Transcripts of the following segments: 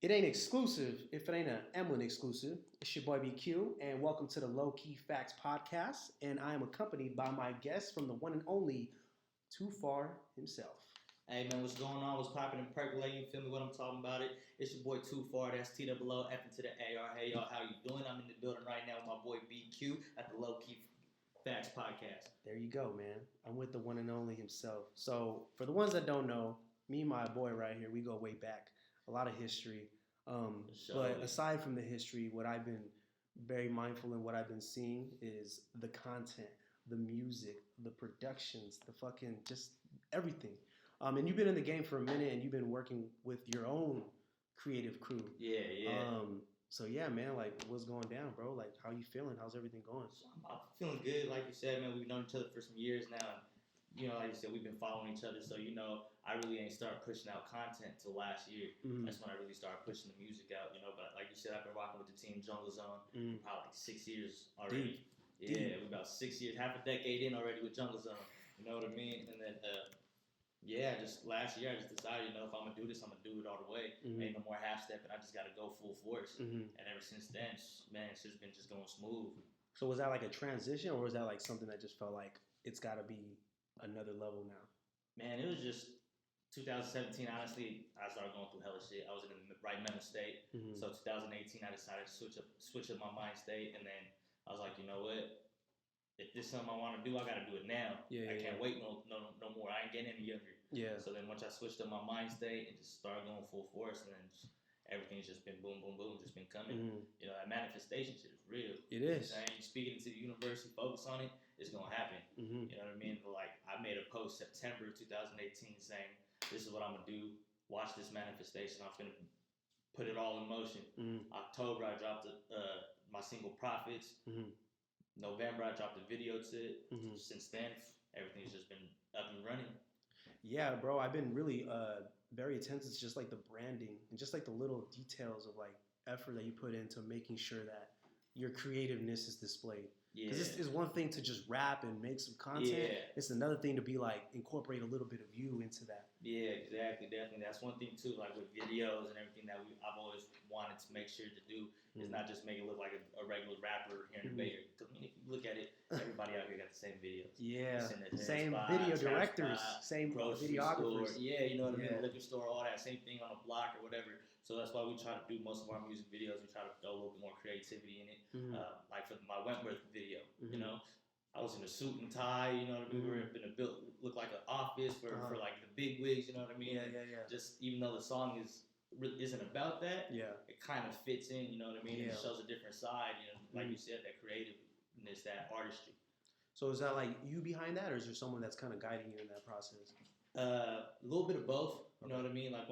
It ain't exclusive if it ain't an Emlyn exclusive. It's your boy BQ, and welcome to the Low Key Facts podcast. And I am accompanied by my guest from the one and only TOOFAR himself. Hey man, what's going on? What's popping and percolating? You feel me? What I'm talking about? It's your boy TOOFAR. That's TOO F into the AR. Hey y'all, how you doing? I'm in the building right now with my boy BQ at the Low Key Facts podcast. There you go, man. I'm with the one and only himself. So for the ones that don't know, me and my boy right here, we go way back. A lot of history. But aside from the history, what I've been very mindful in what I've been seeing is the content, the music, the productions, the fucking just everything. And you've been in the game for a minute, and you've been working with your own creative crew. Yeah. So yeah, man, like what's going down, bro? Like how you feeling? How's everything going? So I'm feeling good. Like you said, man, we've known each other for some years now. Like you said, we've been following each other. So, I really ain't started pushing out content till last year. Mm-hmm. That's when I really started pushing the music out, But like you said, I've been rocking with the team Jungle Zone probably like 6 years already. Deep. We're about 6 years, half a decade in already with Jungle Zone. You know what I mean? And then, just last year I just decided, if I'm going to do this, I'm going to do it all the way. Mm-hmm. Ain't no more half stepping. I just got to go full force. Mm-hmm. And ever since then, man, it's just been just going smooth. So was that like a transition, or was that like something that just felt like it's got to be another level now? Man, it was just 2017. Honestly, I started going through hella shit. I was in the right mental state. Mm-hmm. So 2018, I decided to switch up my mind state, and then I was like, you know what? If this is something I want to do, I got to do it now. I can't wait no more. I ain't getting any younger. Yeah. So then once I switched up my mind state and just started going full force, and then everything's just been boom, boom, boom, just been coming. Mm-hmm. That manifestation shit is real. It is. You speaking to the universe, you focus on it, it's going to happen. Mm-hmm. You know what I mean? But like, I made a post September 2018 saying, this is what I'm going to do. Watch this manifestation. I'm going to put it all in motion. Mm-hmm. October, I dropped my single Profits. Mm-hmm. November, I dropped a video to it. Mm-hmm. Since then, everything's just been up and running. Yeah, bro, I've been really very attentive to just like the branding and just like the little details of like effort that you put into making sure that your creativeness is displayed. Because it's one thing to just rap and make some content. Yeah. It's another thing to be like incorporate a little bit of you into that. Yeah, exactly, definitely. That's one thing too. Like with videos and everything that I've always wanted to make sure to do is not just make it look like a regular rapper here in the Bay Area. Because if you look at it, everybody out here got the same videos. Yeah, same video directors, same videographers. Store. Yeah, you know what I mean. Liquor store, all that same thing on a block or whatever. So that's why we try to do most of our music videos. We try to throw a little bit more creativity in it. Like for my Wentworth video, I was in a suit and tie, you know what I mean? We were in a look like an office for like the big wigs, you know what I mean? Yeah. Just even though the song isn't about that, it kind of fits in, you know what I mean? Yeah. It shows a different side, like you said, that creativeness, that artistry. So is that like you behind that, or is there someone that's kind of guiding you in that process? A little bit of both, you know what I mean? Like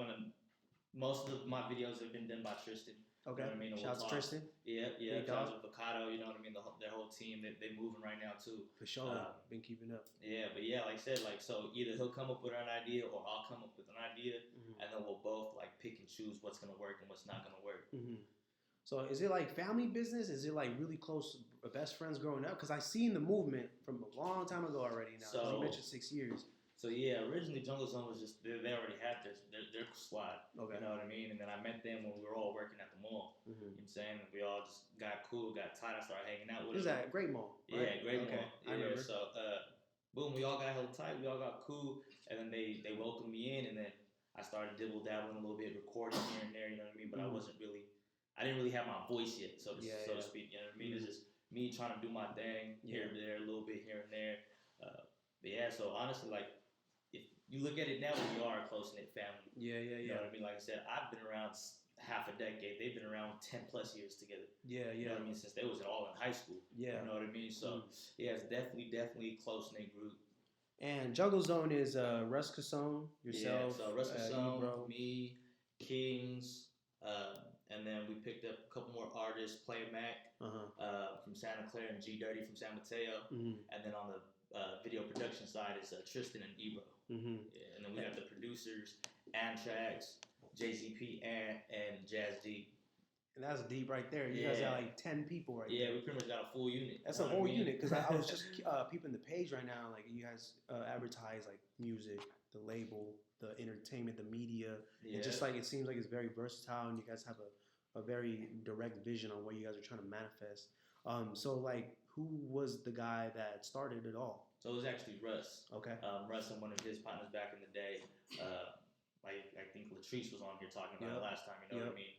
most of my videos have been done by Tristan. Okay. You know what I mean? Shouts to Tristan. Yeah. Shouts to Avocado. You know what I mean? Their whole team. They moving right now too. For sure. Been keeping up. Yeah, but like I said, so either he'll come up with an idea or I'll come up with an idea, and then we'll both like pick and choose what's gonna work and what's not gonna work. Mm-hmm. So is it like family business? Is it like really close best friends growing up? Because I seen the movement from a long time ago already. Now, so you mentioned 6 years. So originally Jungle Zone was just they already had their squad. Okay. You know what I mean? And then I met them when we were all working at the mall. Mm-hmm. You know what I'm saying? We all just got cool, got tight. I started hanging out with them. Is that Great Mall? Right? Yeah, Great Mall. Yeah, I remember. So boom, we all got hella tight. We all got cool, and then they welcomed me in, and then I started dibble dabbling a little bit, recording here and there. You know what I mean? But I didn't really have my voice yet, so to speak. You know what I mean? It's just me trying to do my thing here and there, a little bit here and there. But so honestly, like, if you look at it now, we are a close-knit family. Yeah. You know what I mean? Like I said, I've been around half a decade. They've been around 10 plus years together. Yeah. You know what I mean? Since they was all in high school. Yeah. You know what I mean? So, it's definitely a close-knit group. And Jungle Zone is Russ Casone, yourself. Yeah, so Russ Casone, Ebro. me, Kings, and then we picked up a couple more artists, Player Mac from Santa Clara and G Dirty from San Mateo. Mm-hmm. And then on the video production side is Tristan and Ebro. Mm-hmm. Yeah, and then we have the producers, Antrax, JCP, and Jazz D. And that's deep right there. You guys got like 10 people right there. Yeah, we pretty much got a full unit. That's a whole unit, because I was just peeping the page right now. Like, you guys advertise like music, the label, the entertainment, the media, Yeah. and just like it seems like it's very versatile, and you guys have a very direct vision on what you guys are trying to manifest. So like, who was the guy that started it all? So it was actually Russ. Okay. Russ and one of his partners back in the day. I think Latrice was on here talking about it last time. You know what I mean?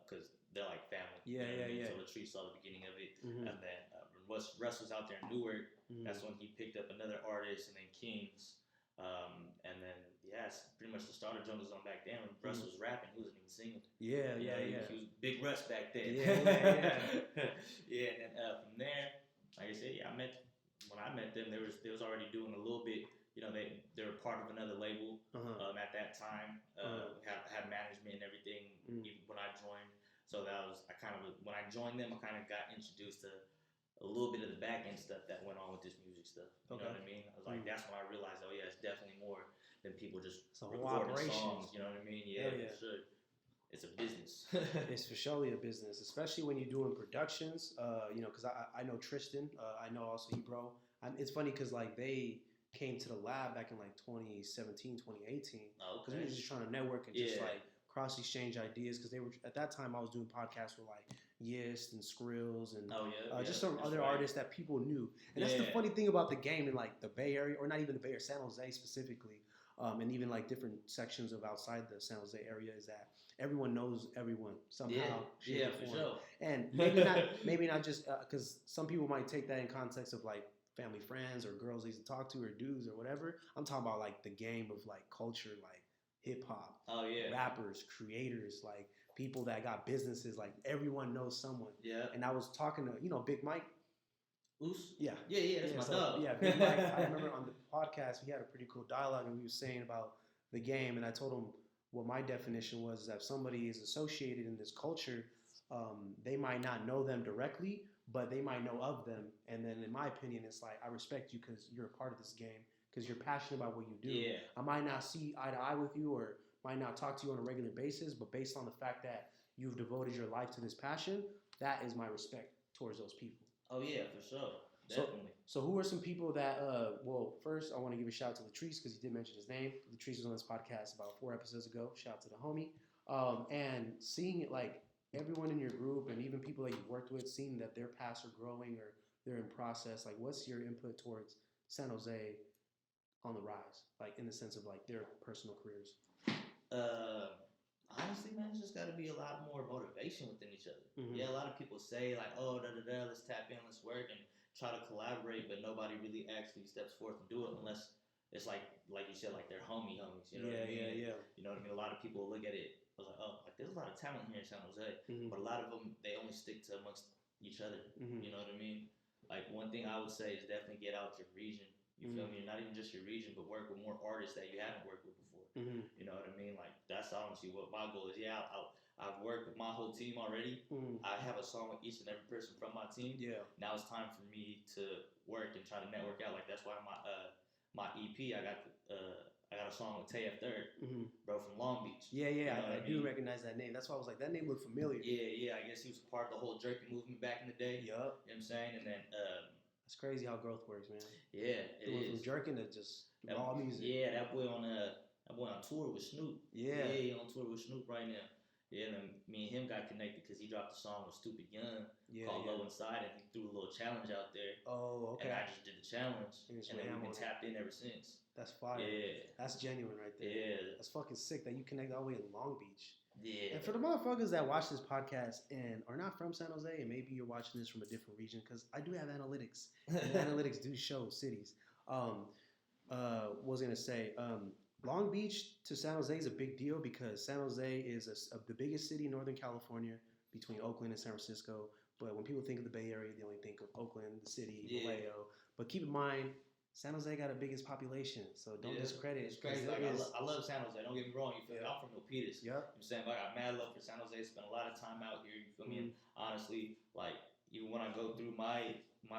Because they're like family. Yeah, you know yeah. So Latrice saw the beginning of it, Mm-hmm. and then when Russ was out there in Newark, that's when he picked up another artist, and then Kings, and then it's pretty much the start of Jungle Zone back then. When Russ was rapping, he wasn't even singing. Yeah. He was Big Russ back then. Yeah. And then from there, like I said, when I met them, they was already doing a little bit. You know, they were part of another label at that time. Had management and everything when I joined. So when I joined them, I kind of got introduced to a little bit of the back end stuff that went on with this music stuff. You know what I mean? I was like, that's when I realized, it's definitely more than people just recording songs. You know what I mean? Yeah. For sure. It's a business. It's for surely a business, especially when you're doing productions. Because I know Tristan. I know also Ebro. It's funny because like they came to the lab back in like 2017, 2018. Because we were just trying to network and just like cross exchange ideas. Because they were at that time I was doing podcasts with like Yist and Skrills and just some other artists that people knew. And that's the funny thing about the game in like the Bay Area, or not even the Bay Area, San Jose specifically. And even like different sections of outside the San Jose area, is that everyone knows everyone somehow. For sure. And maybe not just because some people might take that in context of like family friends or girls they used to talk to or dudes or whatever. I'm talking about like the game of like culture, like hip hop, rappers, creators, like people that got businesses. Like everyone knows someone. Yeah. And I was talking to Big Mike. Oos? Yeah, that's my dog. Yeah, Big Mike. I remember on the podcast we had a pretty cool dialogue, and we were saying about the game, and I told him what my definition was: that if somebody is associated in this culture, they might not know them directly, but they might know of them. And then, in my opinion, it's like I respect you because you're a part of this game, because you're passionate about what you do. Yeah. I might not see eye to eye with you, or might not talk to you on a regular basis, but based on the fact that you've devoted your life to this passion, that is my respect towards those people. Oh yeah, for sure, definitely. So who are some people that? Well, first I want to give a shout out to Latrice because you did mention his name. Latrice was on this podcast about 4 episodes ago. Shout out to the homie. And seeing it, like everyone in your group and even people that you've worked with, seeing that their paths are growing or they're in process. Like, what's your input towards San Jose on the rise? Like in the sense of like their personal careers. Honestly, man, it's just got to be a lot more motivation within each other. Yeah, a lot of people say like, let's tap in, let's work and try to collaborate, but nobody really actually steps forth and do it unless it's like you said, like they're homies. You know what I mean? Yeah. You know what I mean? A lot of people look at it like, like there's a lot of talent here in San Jose, but a lot of them they only stick to amongst each other. You know what I mean? Like one thing I would say is definitely get out your region. You feel me? Not even just your region, but work with more artists that you haven't worked with before. You know what I mean? Like that's honestly what my goal is. Yeah, I've worked with my whole team already. I have a song with each and every person from my team. Yeah. Now it's time for me to work and try to network out. Like that's why my EP I got a song with Tay Third, bro from Long Beach. Yeah, you know I do recognize that name. That's why I was like, that name looked familiar. Yeah. I guess he was part of the whole jerky movement back in the day. Yup. You know what I'm saying? And then it's crazy how growth works, man. Yeah, it is. From jerking to just raw music. Yeah, that boy on tour with Snoop. Yeah, he on tour with Snoop right now. Yeah, and then me and him got connected because he dropped a song with Stupid Young called Low Inside, and he threw a little challenge out there. Oh, okay. And I just did the challenge, and then we've been tapped in ever since. That's fire. Yeah. That's genuine right there. Yeah. That's fucking sick that you connect all the way in Long Beach. Yeah. And for the motherfuckers that watch this podcast and are not from San Jose, and maybe you're watching this from a different region, because I do have analytics, and analytics do show cities. Was gonna say, Long Beach to San Jose is a big deal because San Jose is the biggest city in Northern California between Oakland and San Francisco. But when people think of the Bay Area, they only think of Oakland, the city, Vallejo. But keep in mind, San Jose got the biggest population, so don't discredit. It's crazy. Like, I love San Jose. Don't get me wrong. You feel me? I'm from Milpitas. Yeah. I'm saying, like, I got mad love for San Jose. Spent a lot of time out here. You feel me? And honestly, like, even when I go through my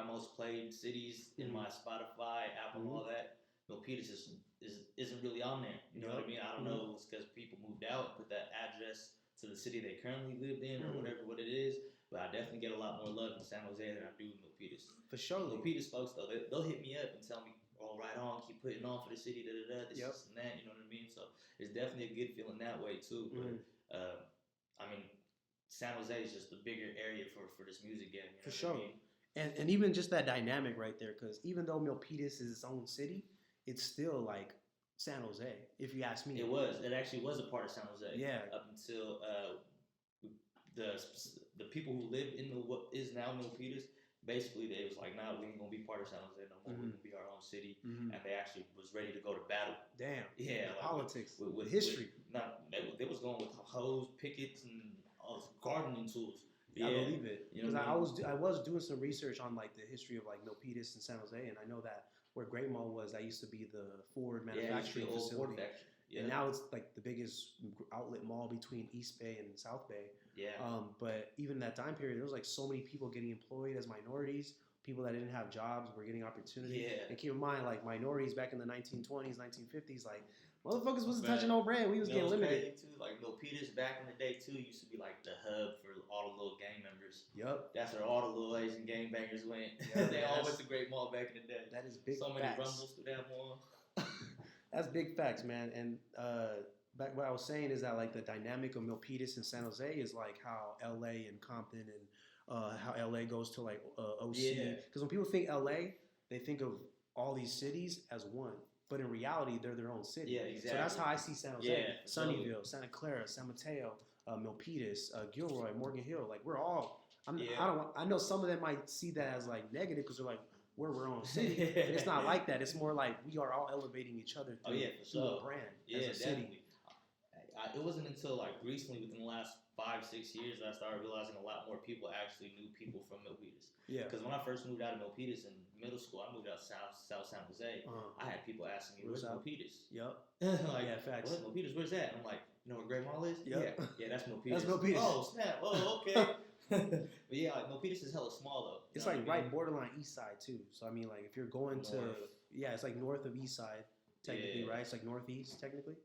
most played cities in my Spotify, Apple, all that, Milpitas isn't really on there. You know what I mean? I don't know if it's because people moved out, put that address to the city they currently lived in or what it is. But I definitely get a lot more love in San Jose than I do in Milpitas. For sure. Milpitas folks, though, they'll hit me up and tell me all right on, keep putting on for the city, this and that, you know what I mean? So it's definitely a good feeling that way too. But I mean, San Jose is just a bigger area for this music game. You know for sure. I mean? And even just that dynamic right there, because even though Milpitas is its own city, it's still like San Jose, if you ask me. It actually was a part of San Jose. Yeah. Up until the people who lived in what is now Milpitas, basically they was like, nah, we ain't gonna be part of San Jose no more. We're gonna be our own city. And they actually was ready to go to battle. Damn. Yeah. Like politics. With history. They was going with hoes, pickets, and all this gardening tools. I believe it, because I was doing some research on like the history of like Milpitas and San Jose, and I know that where Great Mall was, that used to be the Ford manufacturing facility, and now it's like the biggest outlet mall between East Bay and South Bay. Yeah. But even that time period, there was like so many people getting employed as minorities. People that didn't have jobs were getting opportunity. Yeah. And keep in mind, like minorities back in the 1920s, 1950s, like motherfuckers wasn't touching no bread. We was getting limited. Too. Like Milpitas back in the day too used to be like the hub for all the little gang members. Yup. That's where all the little Asian gang bangers went. Yep, they all went to Great Mall back in the day. That is big. So many facts. rumbles through that mall. That's big facts, man. And back what I was saying is that like the dynamic of Milpitas and San Jose is like how LA and Compton and how LA goes to like OC. Because when people think LA, they think of all these cities as one. But in reality, they're their own city. Yeah, exactly. So that's how I see San Jose. Yeah, Sunnyvale, Santa Clara, San Mateo, Milpitas, Gilroy, Morgan Hill. Like we're all. I know some of them might see that as like negative because they're like, we're our own city. And it's not like that. It's more like we are all elevating each other through, through a brand as a city. It wasn't until like recently, within the last 5-6 years, that I started realizing a lot more people actually knew people from Milpitas. Yeah. Because when I first moved out of Milpitas in middle school, I moved out South San Jose. I had people asking me, "Where's Milpitas?" Yep. Like, yeah, facts. What Milpitas? Where's that? I'm like, you know where Great Mall is? Yep. Yeah, that's Milpitas. That's Milpitas. Oh snap! Oh okay. But yeah, like Milpitas is hella small though. It's like right borderline east side too. So I mean, like if you're going north. It's like north of east side technically, right? It's like northeast technically.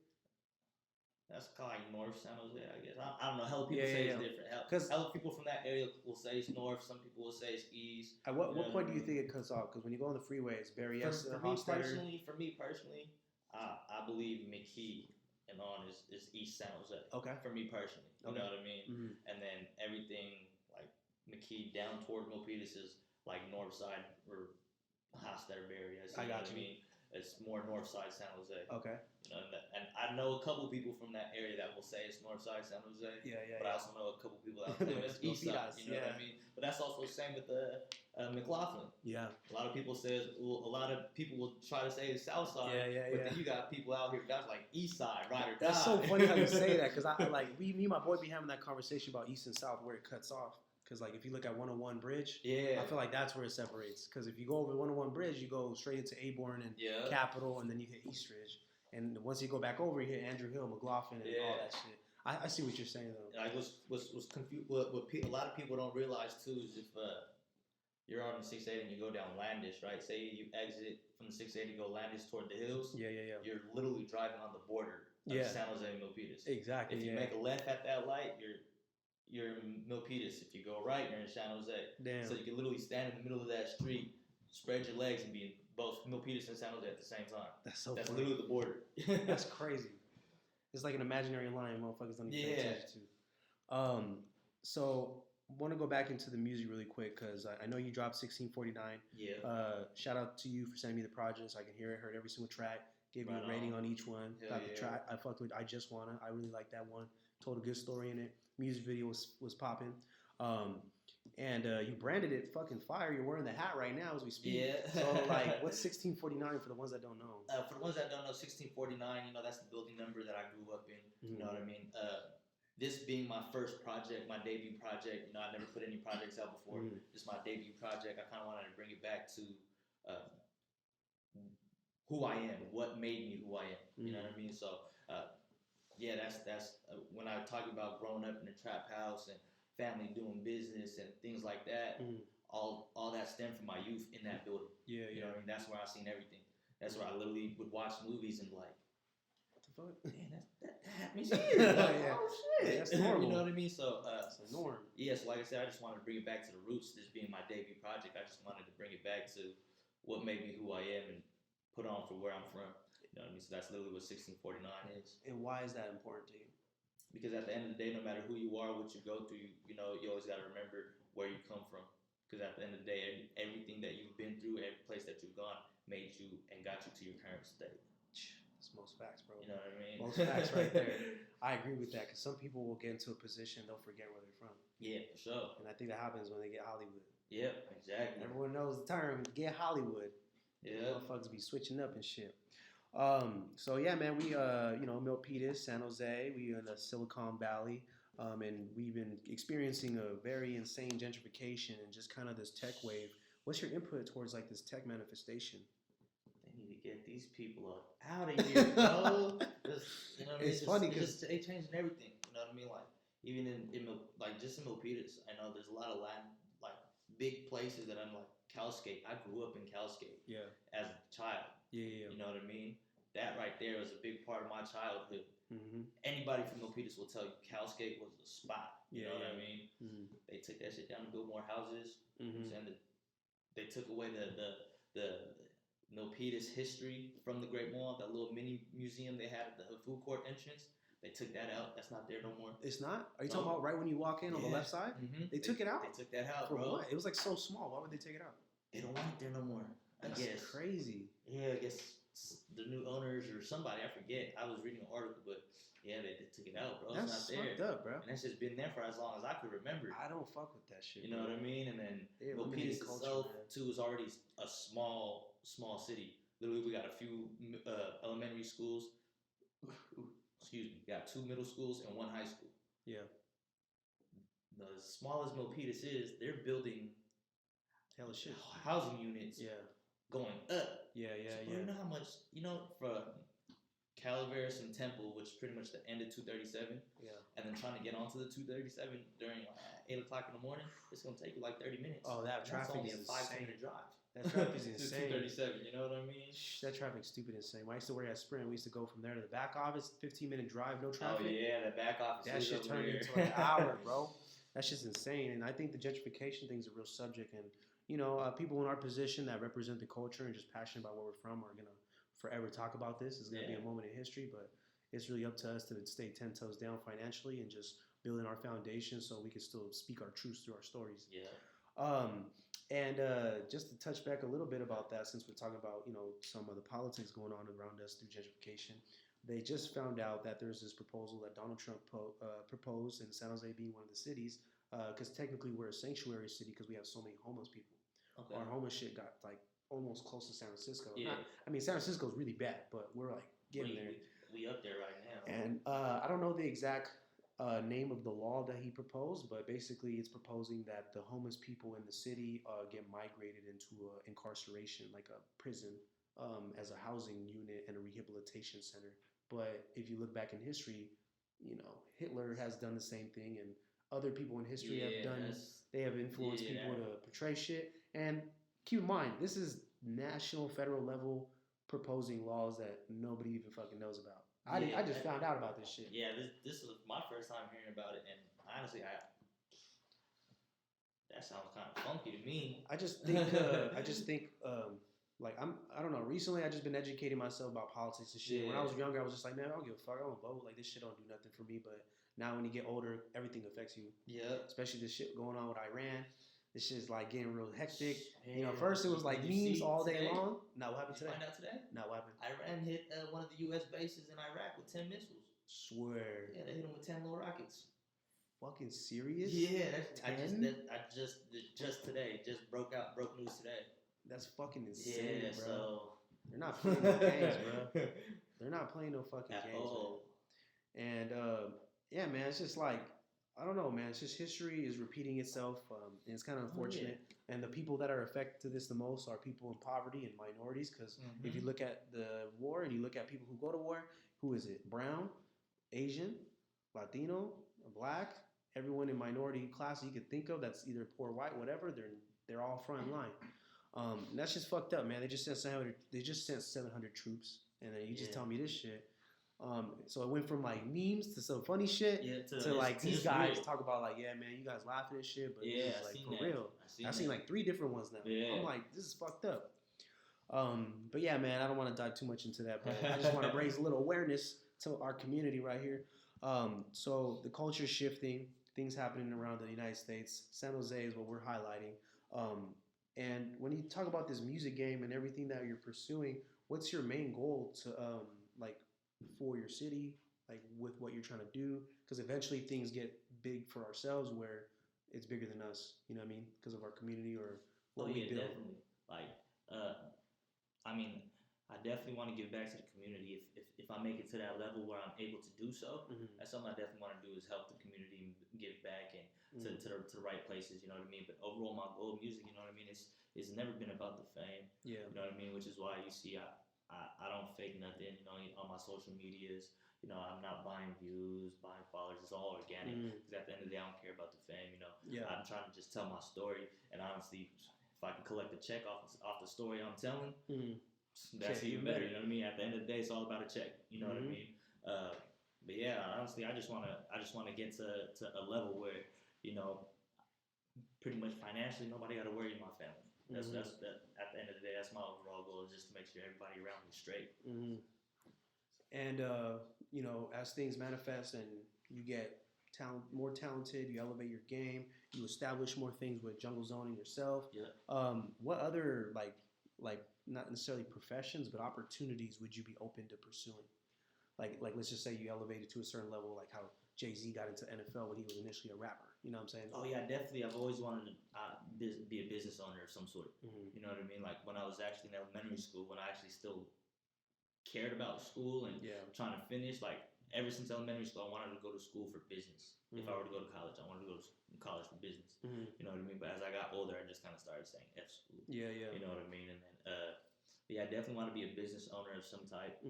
That's kind of like North San Jose, I guess. I don't know. Hell, people say it's different. Hell, people from that area will say it's north. Some people will say it's east. At what point do you think it cuts off? Because when you go on the freeway, it's Berryessa, For me personally, I believe McKee and on is East San Jose. Okay. For me personally, you know what I mean. And then everything like McKee down toward Milpitas is like north side or Hofstadter Berryessa. I got you. I mean, it's more north side San Jose. Okay. You know, and I know a couple people from that area that will say it's north side San Jose. But I also know a couple people that will say it's east side. You know what I mean? But that's also the same with the McLaughlin. Yeah. A lot of people a lot of people will try to say it's south side. But then you got people out here that's like east side, right or die. That's so funny how you say that because I like me and my boy be having that conversation about east and south where it cuts off. Because like if you look at 101 Bridge, I feel like that's where it separates. Because if you go over 101 Bridge, you go straight into Aborn and Capitol, and then you hit Eastridge. And once you go back over, you hit Andrew Hill, McLaughlin, and all that shit. I see what you're saying though. I was confused. What a lot of people don't realize too is if you're on the 680 and you go down Landish, right? Say you exit from the 680, go Landish toward the hills. You're literally driving on the border of San Jose and Milpitas. Exactly. If you make a left at that light, you're in Milpitas. If you go right, you're in San Jose. Damn. So you can literally stand in the middle of that street, spread your legs, and be in both Milpitas and San Jose at the same time. That's funny. Literally the border. That's crazy. It's like an imaginary line motherfuckers don't even pay attention to. So I want to go back into the music really quick because I know you dropped 1649. Yeah. Shout out to you for sending me the project so I can hear it. Heard every single track. Gave you a rating on each one. The track I fucked with. I Just Wanna. I really like that one. Told a good story in it. Music video was popping. And you branded it fucking fire. You're wearing the hat right now as we speak. Yeah. So like, what's 1649 for the ones that don't know? For the ones that don't know, 1649. You know, that's the building number that I grew up in. You know what I mean? This being my first project, my debut project. You know, I never put any projects out before. This is my debut project. I kind of wanted to bring it back to who I am, what made me who I am. You know what I mean? So, that's when I talk about growing up in a trap house and family doing business and things like that. All that stemmed from my youth in that building. You know what I mean? That's where I seen everything. That's where I literally would watch movies and be like, what the fuck? Man, that happens here. Like, oh shit, that's normal. You know what I mean? So it's a norm. Yeah. So like I said, I just wanted to bring it back to the roots. This being my debut project, I just wanted to bring it back to what made me who I am and put on for where I'm from. You know what I mean? So that's literally what 1649 is. And why is that important to you? Because at the end of the day, no matter who you are, what you go through, you know, you always got to remember where you come from. Because at the end of the day, everything that you've been through, every place that you've gone, made you and got you to your current state. That's most facts, bro. You know what I mean? Most facts right there. I agree with that because some people will get into a position, they'll forget where they're from. Yeah, for sure. And I think that happens when they get Hollywood. Yep, exactly. Everyone knows the term, get Hollywood. Yeah. Motherfuckers be switching up and shit. So yeah, man, we you know, Milpitas, San Jose, we in the Silicon Valley, and we've been experiencing a very insane gentrification and just kind of this tech wave. What's your input towards like this tech manifestation? They need to get these people out of here, bro. Just, you know what I mean? It's funny because they changing everything. You know what I mean? Like even in like just in Milpitas, I know there's a lot of land, like big places that I'm like Calscape. I grew up in Calscape. Yeah. As a child. Yeah. You know what I mean? That right there was a big part of my childhood. Mm-hmm. Anybody from Milpitas will tell you Calscape was the spot. You know what I mean? Mm-hmm. They took that shit down to build more houses. Mm-hmm. And they took away the Milpitas history from the Great Mall, that little mini museum they had at the food court entrance. They took that out. That's not there no more. It's not? Are you talking about right when you walk in on the left side? Mm-hmm. They took it out? They took that out, For bro. what? It was like so small. Why would they take it out? They don't want it there no more. That's crazy. Yeah, I guess the new owners or somebody, I forget. I was reading an article, but yeah, they took it out, bro. That's it's not there. Fucked up, bro. And that's just been there for as long as I could remember. I don't fuck with that shit. You know what I mean? And then Milpitas itself too is already a small city. Literally, we got a few elementary schools. Excuse me, got 2 middle schools and 1 high school. Yeah. The smallest Milpitas is, they're building hella shit housing units. Yeah. Going up. Yeah. You know how much, from Calaveras and Temple, which is pretty much the end of 237. Yeah. And then trying to get onto the 237 during 8 o'clock in the morning, it's gonna take you like 30 minutes. Oh, that traffic is a 5-minute drive. That traffic is insane. 237, you know what I mean? That traffic's stupid insane. When I used to work at Sprint, we used to go from there to the back office, 15-minute drive, no traffic. Oh yeah, the back office. That shit turned into an hour, bro. That's just insane. And I think the gentrification thing is a real subject. And you know, people in our position that represent the culture and just passionate about where we're from are gonna forever talk about this. It's gonna be a moment in history, but it's really up to us to stay 10 toes down financially and just building our foundation so we can still speak our truths through our stories. Yeah. And just to touch back a little bit about that, since we're talking about, you know, some of the politics going on around us through gentrification, they just found out that there's this proposal that Donald Trump proposed in San Jose being one of the cities, because technically we're a sanctuary city because we have so many homeless people. Okay. Our homeless shit got like almost close to San Francisco. Yeah. I mean, San Francisco's really bad, but we're like getting there. We up there right now. And I don't know the exact name of the law that he proposed, but basically it's proposing that the homeless people in the city get migrated into incarceration, like a prison, as a housing unit and a rehabilitation center. But if you look back in history, you know, Hitler has done the same thing, and other people in history have done. They have influenced people to portray shit. And keep in mind, this is national, federal level proposing laws that nobody even fucking knows about. I just found out about this shit. Yeah, this was my first time hearing about it, and honestly, that sounds kind of funky to me. I just think, like I don't know. Recently, I just been educating myself about politics and shit. Yeah. When I was younger, I was just like, man, I don't give a fuck. I don't vote. Like this shit don't do nothing for me. But now, when you get older, everything affects you. Yeah. Especially this shit going on with Iran. This shit is like getting real hectic. You know, first it was like memes all day long. Now what happened today? Find out today? Now what happened? Iran hit one of the U.S. bases in Iraq with 10 missiles. Swear. Yeah, they hit them with 10 little rockets. Fucking serious? Yeah, I just today broke news today. That's fucking insane, yeah, bro. So they're not playing no games, bro. They're not playing no fucking games, all. Man. And yeah, man, it's just like, I don't know, man. It's just history is repeating itself, and it's kind of unfortunate. Oh, yeah. And the people that are affected to this the most are people in poverty and minorities. Because if you look at the war and you look at people who go to war, who is it? Brown, Asian, Latino, Black, everyone in minority classes you could think of that's either poor, white, whatever. They're all front line. And that's just fucked up, man. They just sent 700 troops, and then you just tell me this shit. So it went from like memes to some funny shit to like these guys talk about like, yeah, man, you guys laughing at shit, but it's like for real. I've seen like 3 different ones now. Yeah. I'm like, this is fucked up. But yeah, man, I don't want to dive too much into that, but I just want to raise a little awareness to our community right here. So the culture is shifting, things happening around the United States. San Jose is what we're highlighting. And when you talk about this music game and everything that you're pursuing, what's your main goal to like for your city, like with what you're trying to do? Because eventually things get big for ourselves where it's bigger than us. You know what I mean? Because of our community or what we build. Definitely. Like, I mean, I definitely want to give back to the community. If I make it to that level where I'm able to do so, that's something I definitely want to do is help the community and give back and to the right places. You know what I mean? But overall, my goal of music, you know what I mean, it's never been about the fame. Yeah. You know what I mean? Which is why you see I don't fake nothing. You know, on my social medias. You know, I'm not buying views, buying followers. It's all organic. Because at the end of the day, I don't care about the fame. You know, I'm trying to just tell my story. And honestly, if I can collect a check off the story I'm telling, that's even better. You know what I mean? At the end of the day, it's all about a check. You know what I mean? But yeah, honestly, I just wanna get to a level where, you know, pretty much financially, nobody got to worry in my family. That's at the end of the day, that's my overall goal, is just to make sure everybody around me is straight. And you know, as things manifest and you get more talented, you elevate your game, you establish more things with Jungle Zoning yourself. Yeah. What other like not necessarily professions, but opportunities would you be open to pursuing? Like let's just say you elevated to a certain level, like how Jay-Z got into NFL when he was initially a rapper. You know what I'm saying? Oh yeah, definitely. I've always wanted to be a business owner of some sort. You know what I mean? Like when I was actually in elementary school, when I actually still cared about school and trying to finish, like ever since elementary school, I wanted to go to school for business. If I were to go to college, I wanted to go to college for business. You know what I mean? But as I got older, I just kind of started saying F school. Yeah. You know what I mean? And then, I definitely want to be a business owner of some type,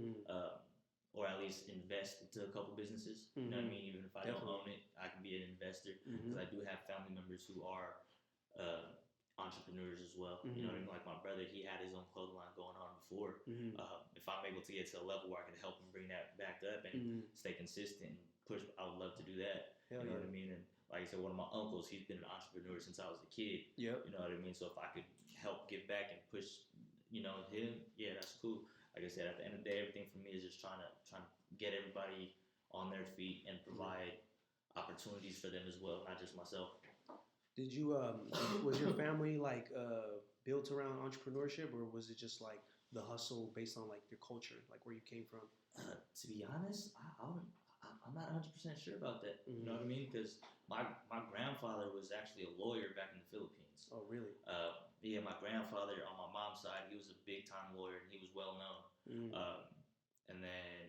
or at least invest into a couple businesses. You know what I mean? Even if I don't own it, I can be an investor, because I do have family members who are entrepreneurs as well. You know what I mean? Like my brother, he had his own clothing line going on before. If I'm able to get to a level where I can help him bring that back up and stay consistent and push, I would love to do that. You know what I mean? And like I said, one of my uncles, he's been an entrepreneur since I was a kid. You know what I mean? So if I could help give back and push, you know, him, yeah, that's cool. Like I said, at the end of the day, everything for me is just trying to get everybody on their feet and provide opportunities for them as well, not just myself. Did you was your family like built around entrepreneurship, or was it just like the hustle based on like your culture, like where you came from? To be honest, I'm not 100% sure about that. You know what I mean? Because my grandfather was actually a lawyer back in the Philippines. Oh, really? Yeah, my grandfather on my mom's side, he was a big time lawyer and he was well known. And then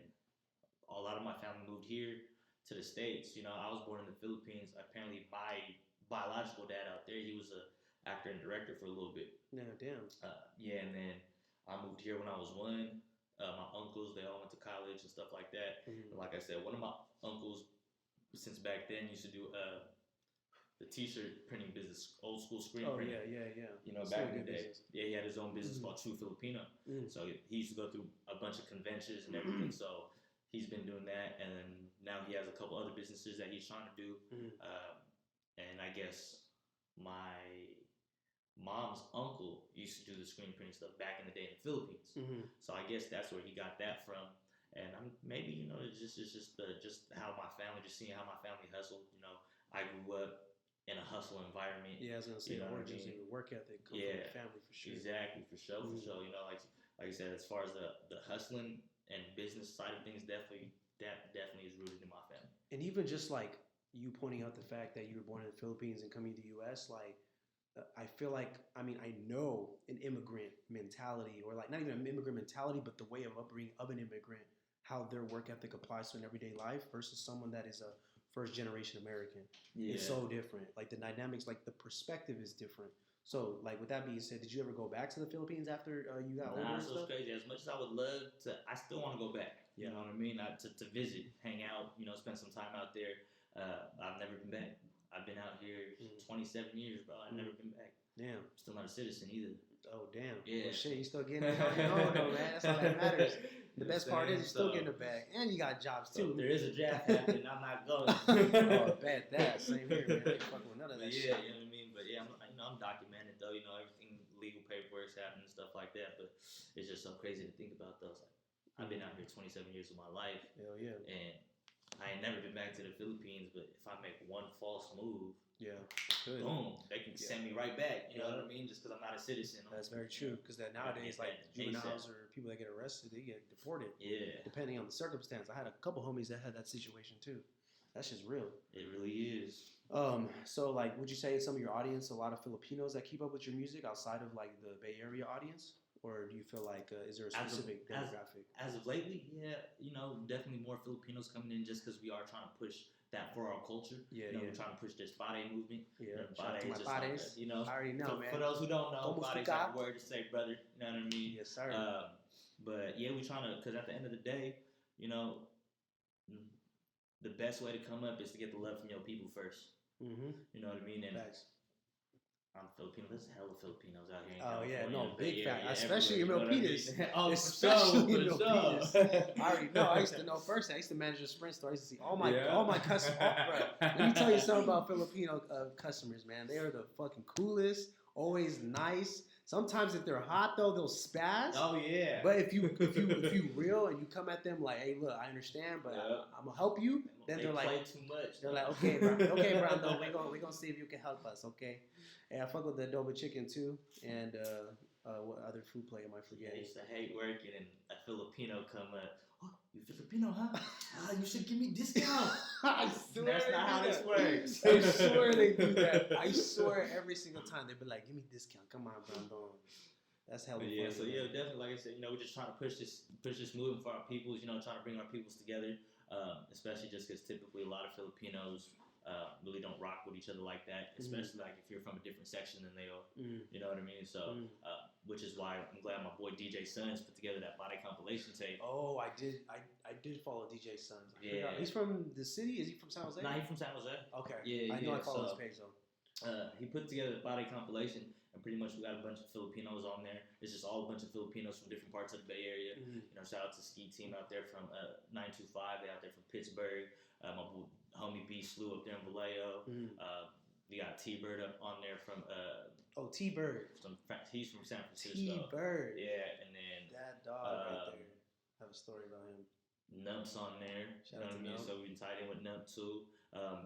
a lot of my family moved here to the States. You know, I was born in the Philippines. Apparently, my biological dad out there, he was a actor and director for a little bit. Yeah, damn. Yeah, and then I moved here when I was 1. My uncles, they all went to college and stuff like that. And like I said, one of my uncles, since back then, used to do the t-shirt printing business, old school screen printing. Yeah. You know, back in the day. Business. Yeah, he had his own business called True Filipino. So he used to go through a bunch of conventions and everything. So he's been doing that, and then now he has a couple other businesses that he's trying to do. And I guess my mom's uncle used to do the screen printing stuff back in the day in the Philippines. So I guess that's where he got that from. And maybe, you know, it's just how my family, just seeing how my family hustled. You know, I grew up in a hustle environment. Yeah, I was gonna say, you know, origins of your work ethic come from the family for sure. Exactly, for sure. You know, like I said, as far as the hustling and business side of things, definitely is rooted in my family. And even just like you pointing out the fact that you were born in the Philippines and coming to the U.S., like I feel like, I mean, I know an immigrant mentality, or like not even an immigrant mentality, but the way of upbringing of an immigrant, how their work ethic applies to an everyday life versus someone that is a first generation American. It's so different. Like the dynamics, like the perspective is different. So like with that being said, did you ever go back to the Philippines after you got older? So it's crazy. As much as I would love to, I still want to go back. You know what I mean? To visit, hang out, you know, spend some time out there. I've never been back. I've been out here 27 years, bro. I've never been back. Damn. Still not a citizen either. Oh, damn. Yeah. Well, shit, you still getting it on your own, though, man. That's all that matters. The best part is you're still getting it back. And you got jobs, too. So there is a draft happening. I'm not going. Oh, bet that. Same here, man. I ain't fucking with none of that shit. Yeah, you know what I mean? But yeah, I'm documented, though. You know, everything, legal paperwork's happening and stuff like that. But it's just so crazy to think about those. Like, I've been out here 27 years of my life. Hell yeah. And I ain't never been back to the Philippines, but if I make one false move, boom, they can send me right back. You know what I mean? Just because I'm not a citizen. That's very true. Because that nowadays, like juveniles or people that get arrested, they get deported. Yeah. Depending on the circumstance. I had a couple homies that had that situation too. That's just real. It really is. So like, would you say some of your audience, a lot of Filipinos that keep up with your music outside of like the Bay Area audience? Or do you feel like, is there a specific demographic? As of lately, yeah, definitely more Filipinos coming in just because we are trying to push that for our culture. Yeah, we're trying to push this bade movement. Yeah, bade is just bades. Like, I already know, man. For those who don't know, bade is like a word to say brother. You know what I mean? Yes, sir. But yeah, we're trying to, because at the end of the day, the best way to come up is to get the love from your people first. Mm-hmm. You know what I mean? And facts. I'm Filipino. There's a hell of Filipinos out here in Yeah, California. big fact. Especially in Milpitas. Especially in Milpitas. I already know. I used to know first. I used to manage a Sprint store. I used to see all my customers. Let me tell you something about Filipino customers, man. They are the fucking coolest. Always nice. Sometimes if they're hot though, they'll spaz. Oh yeah. But if you real and you come at them like, hey, look, I understand, but I'm gonna help you. Then they're like, play too much. They're like, okay, bro, we're gonna see if you can help us, okay? And I fuck with the adobo chicken too, and what other food play am I forgetting? I used to hate working and a Filipino come up. Oh, you Filipino, huh? You should give me a discount. I swear that's not how this works. I swear they do that. I swear every single time they be like, give me a discount. Come on, Brandon. That's hella funny. Yeah, so yeah, definitely. Like I said, we're just trying to push this movement for our peoples. Trying to bring our peoples together. Especially just because typically a lot of Filipinos really don't rock with each other like that. Especially like if you're from a different section than they are. You know what I mean? So, which is why I'm glad my boy DJ Sons put together that body compilation tape. Oh, I did follow DJ Sons. Yeah, he's from the city. Is he from San Jose? Nah, he's from San Jose. Okay. Yeah, I know. I follow his page though. He put together the body compilation, and pretty much we got a bunch of Filipinos on there. It's just all a bunch of Filipinos from different parts of the Bay Area. Shout out to Ski Team out there from 925. They out there from Pittsburgh. My homie B Slew up there in Vallejo. We got T-Bird up on there from T-Bird. He's from San Francisco. T-Bird. Yeah, and then that dog right there. I have a story about him. Nump's on there. Shout out to Nump. So we tied in with Nump too.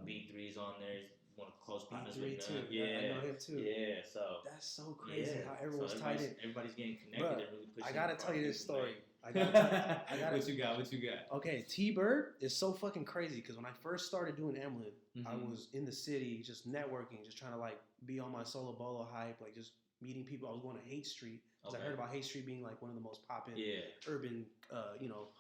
B3's on there. One of the close partners with Nump. Yeah, I know him too. Yeah, so that's so crazy how everyone's tied in. Everybody's getting connected. And really I gotta tell you this story. I gotta. What you got? Okay, T-Bird is so fucking crazy because when I first started doing Emlyn, I was in the city just networking, just trying to like be on my solo bolo hype, like just meeting people. I was going to Haight Street because I heard about Haight Street being like one of the most poppin' urban,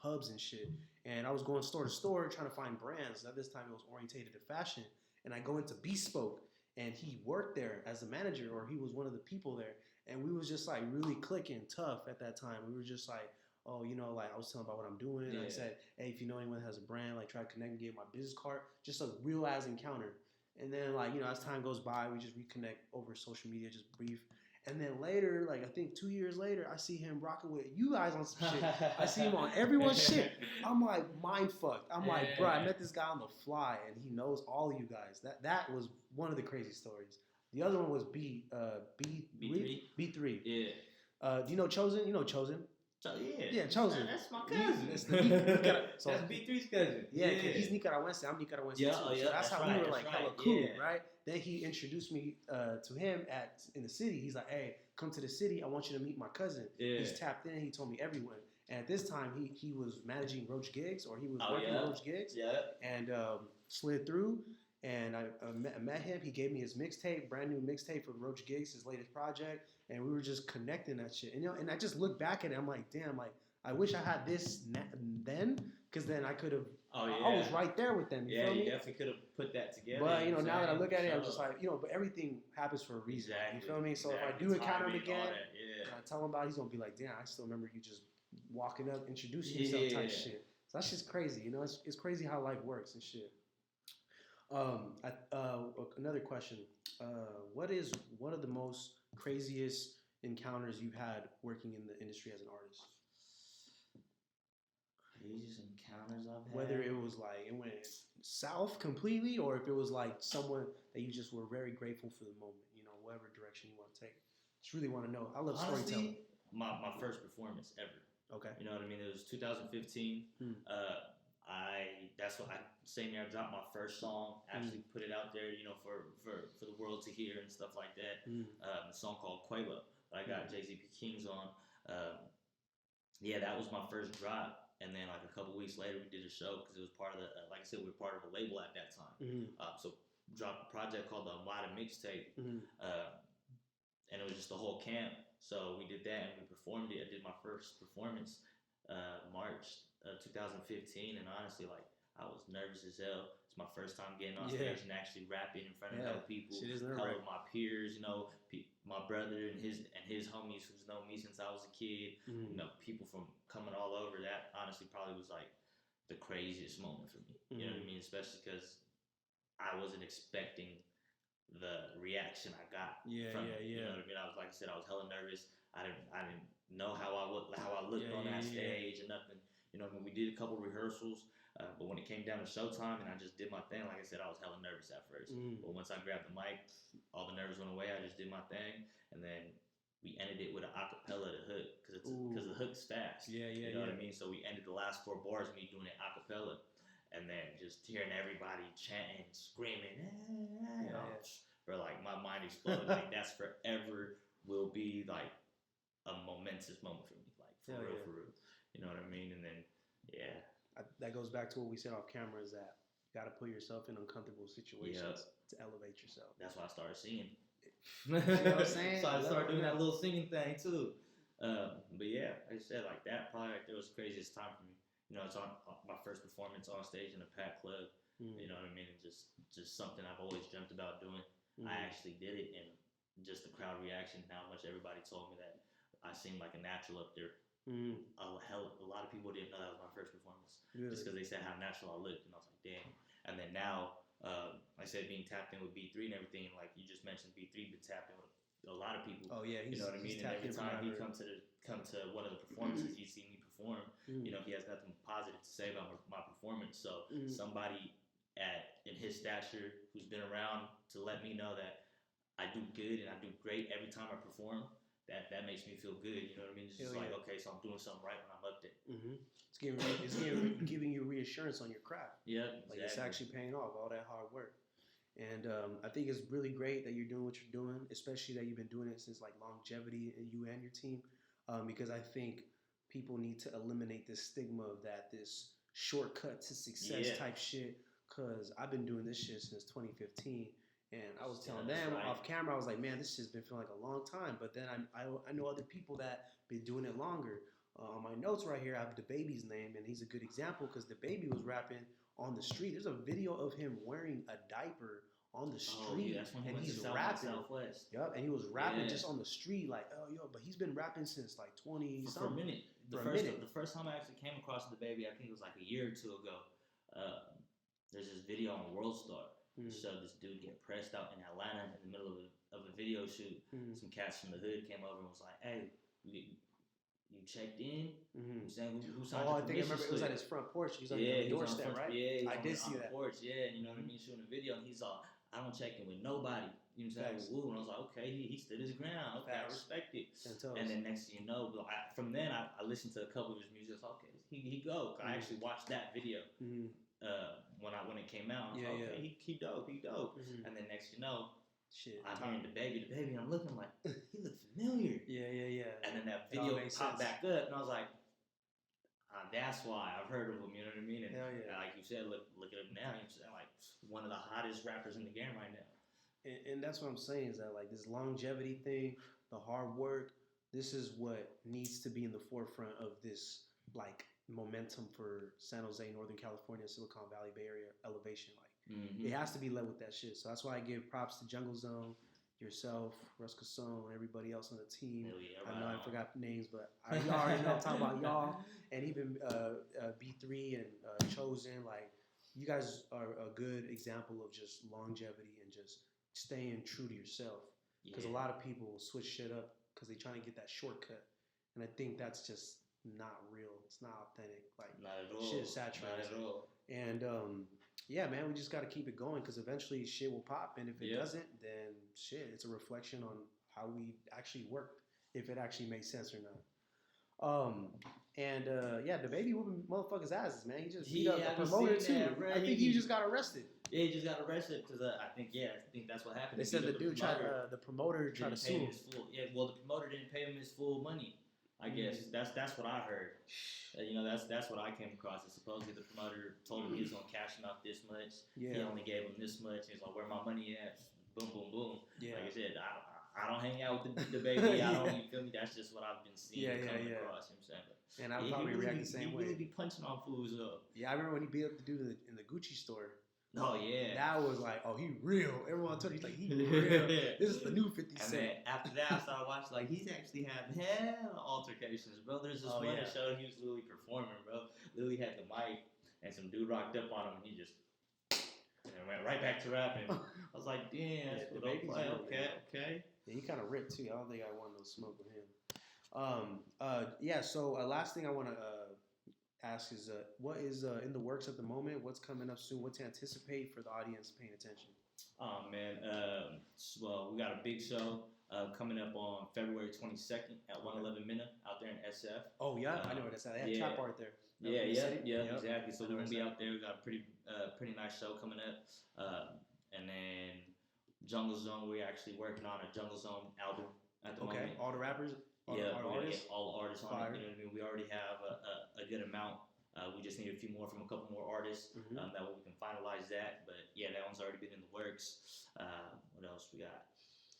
hubs and shit. And I was going store to store trying to find brands. At this time, it was orientated to fashion. And I go into Bespoke, and he worked there as a manager, or he was one of the people there. And we was just like really clicking tough at that time. We were just like, oh, like I was telling about what I'm doing. Yeah. I said, hey, if you know anyone that has a brand, like try to connect and get my business card. Just a real ass encounter. And then like, as time goes by, we just reconnect over social media, just brief. And then later, like I think 2 years later, I see him rocking with you guys on some shit. I see him on everyone's shit. I'm like mind fucked. I'm like, bro, I met this guy on the fly, and he knows all of you guys. That was one of the crazy stories. The other one was B3. Yeah. Do you know Chosen? You know Chosen. Yeah, Chosen. That's my cousin. That's B3's cousin. Yeah, he's Nicaragüense. I'm Nicaragüense too. So that's how we were like hella cool, right? Then he introduced me to him in the city. He's like, hey, come to the city. I want you to meet my cousin. Yeah. He's tapped in. He told me everyone. And at this time, he was managing Roach Gigs, or he was working Roach Gigs. Yeah. And slid through. And I met him. He gave me his mixtape, brand new mixtape for Roach Gigs, his latest project. And we were just connecting that shit. And I just look back at it. I'm like, damn, like I wish I had this then, because then I could have. I was right there with them. You feel me? You definitely could have put that together. But now that I look at it, I'm just like, but everything happens for a reason. Exactly. You feel me? So if I do encounter him again, and I tell him about it, he's gonna be like, damn, I still remember you just walking up, introducing yourself type shit. So that's just crazy. It's crazy how life works and shit. Another question. What is one of the most craziest encounters you've had working in the industry as an artist? Craziest encounters I've had? Whether it was like it went south completely, or if it was like someone that you just were very grateful for the moment, whatever direction you want to take. Just really want to know. I love storytelling. my first performance ever. Okay. You know what I mean? It was 2015. That's what same year I dropped my first song. Actually put it out there, you know, for the world to hear and stuff like that. A song called Quavo that I got Jay-Z P Kings on. Yeah, that was my first drop. And then like a couple weeks later, we did a show because it was part of the, like I said, we were part of a label at that time. So dropped a project called the Amada Mixtape, and it was just the whole camp. So we did that and we performed it. I did my first performance March 2015, and honestly, like I was nervous as hell. It's my first time getting on stage and actually rapping in front of other people, hell of my peers, you know, my brother and his homies who's known me since I was a kid. You know, people from coming all over. That honestly probably was like the craziest moment for me. You know what I mean? Especially because I wasn't expecting the reaction I got from it. You know what I mean? I was, like I said, I was hella nervous. I didn't know how I looked on that stage and nothing. You know, I mean, we did a couple rehearsals, but when it came down to showtime and I just did my thing, like I said, I was hella nervous at first. But once I grabbed the mic, all the nerves went away. I just did my thing, and then we ended it with an acapella to hook because the hook's fast. You know what I mean? So we ended the last 4 bars me doing it acapella, and then just hearing everybody chanting, screaming, bro, like my mind exploded. Like that's forever will be like a momentous moment for me, like for real. You know what I mean? And then that goes back to what we said off camera, is that you got to put yourself in uncomfortable situations to elevate yourself. That's why I started singing. You know what I'm saying? So I started doing that little singing thing too. But yeah, like I said, like that probably like, it was the craziest time for me. You know, it's on my first performance on stage in a packed club. You know what I mean? And just something I've always dreamt about doing. I actually did it, and just the crowd reaction, how much everybody told me that I seemed like a natural up there. A lot of people didn't know that was my first performance, just because they said how natural I looked, and I was like, damn. And then now, like I said, being tapped in with B3 and everything, like you just mentioned, B3 been tapped in with a lot of people. Oh yeah, you know what I mean. And every time he come to one of the performances, he see me perform. You know, he has nothing positive to say about my performance. So somebody in his stature who's been around to let me know that I do good and I do great every time I perform. That makes me feel good, you know what I mean? It's just like, okay, so I'm doing something right when I'm up there. It's giving you reassurance on your craft. Yeah, like it's actually paying off all that hard work. And I think it's really great that you're doing what you're doing, especially that you've been doing it since like longevity, and you and your team, because I think people need to eliminate this stigma of this shortcut to success type shit. Cause I've been doing this shit since 2015. And I was telling them off camera, I was like, man, this shit's been feeling like a long time. But then I know other people that been doing it longer. On my notes right here, I have the baby's name, and he's a good example because the baby was rapping on the street. There's a video of him wearing a diaper on the street, and he's rapping. Yup, and he was rapping just on the street, like, oh yo. But he's been rapping since like 20 for a minute. The first time I actually came across the baby, I think it was like a year or two ago. There's this video on World Star. Showed this dude get pressed out in Atlanta in the middle of a video shoot. Some cats from the hood came over and was like, "Hey, you checked in?" I'm saying, "Who signed your permission slip?" I think I remember it was at his front porch. He's on the doorstep, right? Yeah, I did see that. Porch, and you know what I mean, shooting a video, and he's all, "I don't check in with nobody." You know what I'm saying? Woo, and I was like, "Okay, he stood his ground. Okay, I respect it." And then next thing you know, from then I listened to a couple of his music. Okay, he go. I actually watched that video. When it came out, I was like, okay, he dope. And then next you know, I'm hearing the baby, and I'm looking like, he looked familiar. Yeah. And then that video popped back up, and I was like, that's why I've heard of him. You know what I mean? And like you said, look at him now. He's like one of the hottest rappers in the game right now. And that's what I'm saying, is that like this longevity thing, the hard work, this is what needs to be in the forefront of this like momentum for San Jose, Northern California, Silicon Valley, Bay Area elevation. Like it has to be led with that shit. So that's why I give props to Jungle Zone, yourself, Russ Casson, everybody else on the team. I know I forgot names, but y'all already know I'm talking about y'all, and even B3 and Chosen. Like you guys are a good example of just longevity and just staying true to yourself. Because a lot of people will switch shit up because they're trying to get that shortcut, and I think that's just not real. It's not authentic. Like not at all. Shit is saturated. Not at all. And yeah, man, we just got to keep it going because eventually shit will pop, and if it doesn't, then shit, it's a reflection on how we actually work. if it actually makes sense or not. Yeah, the baby whooping motherfuckers' asses, man. He just beat up the promoter too. I think he just got arrested. Yeah, he just got arrested because I think that's what happened. They said the dude the promoter tried to sue him. Well, the promoter didn't pay him his full money. I guess that's what I heard. That's what I came across. Is supposedly the promoter told him he was gonna cash him out this much. Yeah. He only gave him this much. He's like, "Where my money at?" Boom, boom, boom. Yeah. Like I said, I don't hang out with the baby. I don't. You feel me? That's just what I've been seeing coming across. You know what I'm saying? And I would probably react the same way. He really be punching on fools up. Yeah, I remember when he beat up the dude in the Gucci store. Oh yeah, that was like, oh, he real. Everyone told he's like, he real. This is the new 50 Cent. And after that, I started watching. Like, he's actually had hell altercations, bro. There's this one show he was literally performing, bro. Literally had the mic, and some dude rocked up on him, and he just went right back to rapping. I was like, damn, that's what I'm like. Okay. Yeah, he kind of ripped too. I don't think I want no smoke with him. So last thing I want to ask is what is in the works at the moment? What's coming up soon? What to anticipate for the audience paying attention? Oh man, well, we got a big show coming up on February 22nd at 111 Minna out there in SF. Oh yeah, I know where that's at. They have trap art there. Yeah, exactly. So we're gonna be out there. We got a pretty nice show coming up, and then Jungle Zone. We're actually working on a Jungle Zone album at the moment. All the rappers. All the artists on it. You know what I mean? We already have a good amount. We just need a few more from a couple more artists. That way we can finalize that. But yeah, that one's already been in the works. What else we got?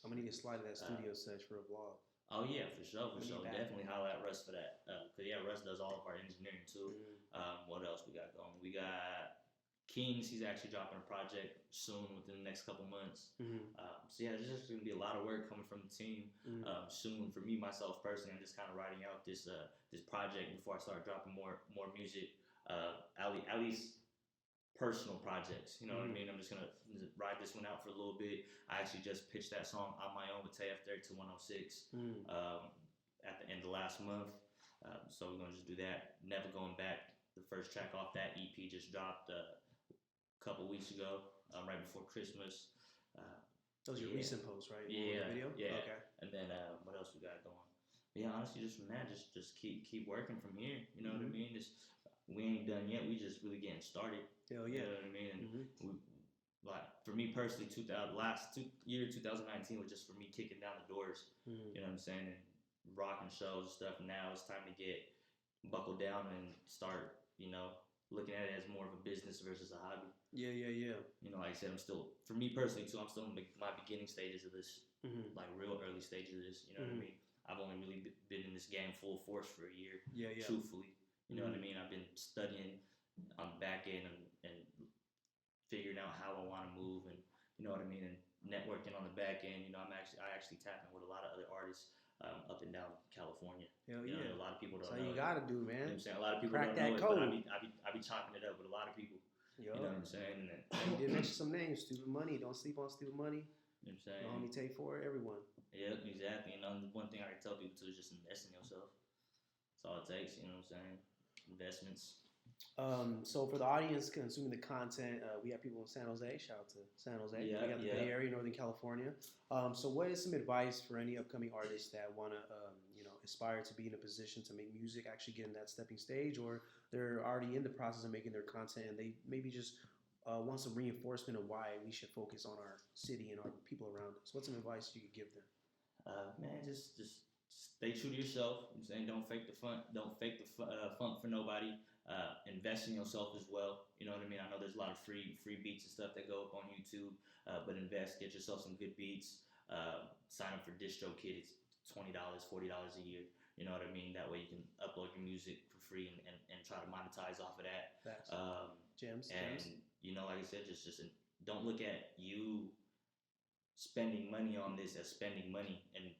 I'm gonna need to slide to that studio sesh for a vlog. Oh yeah, for sure. Definitely holler at Russ for that. Cause Russ does all of our engineering too. What else we got going? We got Kings, he's actually dropping a project soon within the next couple months. There's just going to be a lot of work coming from the team soon. For me, myself personally, I'm just kind of writing out this project before I start dropping more music. At least personal projects, you know what I mean? I'm just going to ride this one out for a little bit. I actually just pitched that song on my own with TF30 to 106 at the end of last month. So we're going to just do that. Never Going Back. The first track off that EP just dropped couple weeks ago, right before Christmas. Those are your recent posts, right? Yeah. Video? Yeah. Okay. And then what else we got going? Yeah, honestly, just from that, just keep working from here. You know what I mean? We ain't done yet. We just really getting started. Hell yeah. You know what I mean? And for me personally, 2019 was just for me kicking down the doors. You know what I'm saying? And rocking shows and stuff. Now it's time to get buckled down and start, looking at it as more of a business versus a hobby. Yeah. Like I said, for me personally too, I'm still in my beginning stages of this, like real early stages of this. You know what I mean? I've only really been in this game full force for a year. Yeah. Truthfully, you know what I mean? I've been studying on the back end and figuring out how I want to move, and you know what I mean, and networking on the back end. I actually tapping with a lot of other artists up and down California. Hell yeah. A lot of people don't know. That's how you gotta do, man. You know what I'm saying? A lot of people Crack don't know code. it, but I be chopping it up with a lot of people. You know what I'm saying? And then, you did mention some names. Stupid Money. Don't sleep on Stupid Money. You know what I'm saying? Homie Take 4, everyone. Yeah, exactly. And the one thing I can tell people too is just invest in yourself. That's all it takes. You know what I'm saying? Investments. So for the audience consuming the content, we have people in San Jose. Shout out to San Jose. We got the Bay Area, Northern California. So what is some advice for any upcoming artists that want to, aspire to be in a position to make music, actually get in that stepping stage, or they're already in the process of making their content and they maybe just want some reinforcement of why we should focus on our city and our people around us? What's some advice you could give them? Man, just stay true to yourself. I'm saying don't fake the funk. Don't fake the funk for nobody. Invest in yourself as well. You know what I mean? I know there's a lot of free beats and stuff that go up on YouTube, but invest. Get yourself some good beats. Sign up for DistroKid. It's $20, $40 a year. You know what I mean? That way you can upload your music for free and try to monetize off of that. Gems. Like I said, just don't look at you spending money on this as spending money, and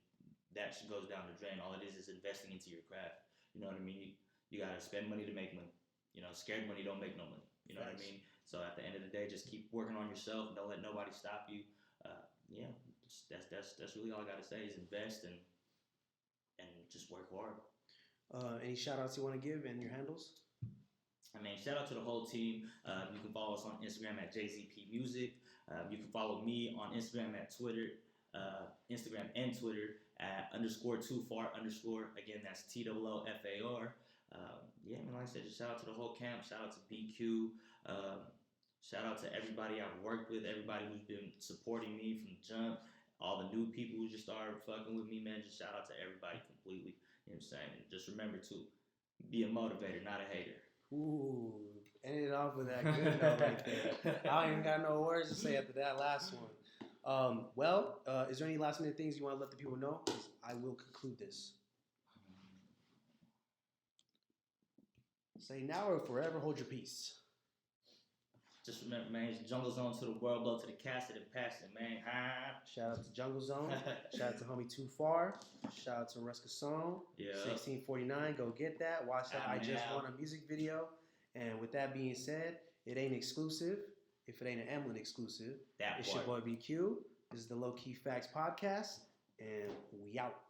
that goes down the drain. All it is investing into your craft. You know what I mean? You gotta spend money to make money. Scared money don't make no money. You know what I mean? So at the end of the day, just keep working on yourself. Don't let nobody stop you. That's really all I gotta say is invest and just work hard. Any shout outs you want to give and your handles? Shout out to the whole team. You can follow us on Instagram at JZP Music. You can follow me on Instagram at Twitter Instagram and Twitter at _TOOFAR _ again, that's TOOFAR. Yeah, man, like I said, just shout out to the whole camp. Shout out to BQ. Shout out to everybody I've worked with, everybody who's been supporting me from the jump, all the new people who just started fucking with me, man. Just shout out to everybody completely. You know what I'm saying? And just remember to be a motivator, not a hater. Ooh, ended off with that good note right there. I don't even got no words to say after that last one. Is there any last minute things you want to let the people know? 'Cause I will conclude this. Say now or forever hold your peace. Just remember, man, it's Jungle Zone to the world, blow to the casket and pass it, man. Shout out to Jungle Zone. Shout out to homie TOOFAR. Shout out to Ruskasone. Yeah. 1649. Go get that. Watch that. I just won a music video. And with that being said, it ain't exclusive. If it ain't an Emlyn exclusive, it's your boy BQ. This is the Low Key Facts Podcast. And we out.